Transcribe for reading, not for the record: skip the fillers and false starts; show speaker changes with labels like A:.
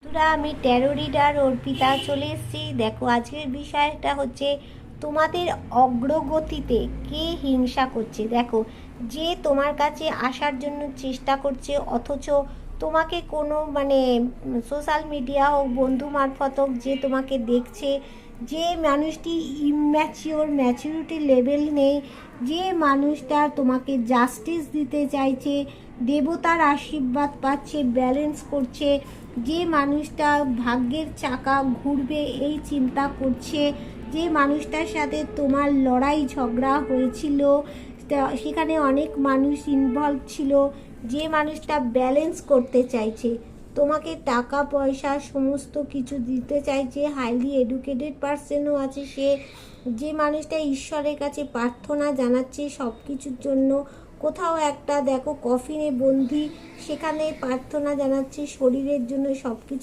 A: বন্ধুরা, আমি taro reader Arpita চলে এসেছি। দেখো, আজকের বিষয়টা হচ্ছে তোমাদের অগ্রগতিতে কে হিংসা করছে। দেখো, যে তোমার কাছে আসার জন্য চেষ্টা করছে, অথচ তোমাকে কোনো সোশ্যাল মিডিয়া হোক, বন্ধু মারফত হোক, যে তোমাকে দেখছে, যে মানুষটি ইম্যাচিওর, ম্যাচুরিটি লেভেল নেই, যে মানুষটা তোমাকে জাস্টিস দিতে চাইছে, দেবতার আশীর্বাদ পাচ্ছে, ব্যালেন্স করছে, যে মানুষটা ভাগ্যের চাকা ঘুরবে এই চিন্তা করছে, যে মানুষটার সাথে তোমার লড়াই ঝগড়া হয়েছিল, সেখানে অনেক মানুষ ইনভলভ ছিল, যে মানুষটা ব্যালেন্স করতে চাইছে, তোমাকে টাকা পয়সা সমস্ত কিছু দিতে চাইছে, হাইলি এডুকেটেড পার্সনও আছে সে, যে মানুষটা ঈশ্বরের কাছে প্রার্থনা জানাচ্ছে সব কিছুর জন্য, কোথাও একটা দেখো কফিনে বন্দি, সেখানে প্রার্থনা জানাচ্ছে শরীরের জন্য, সব কিছু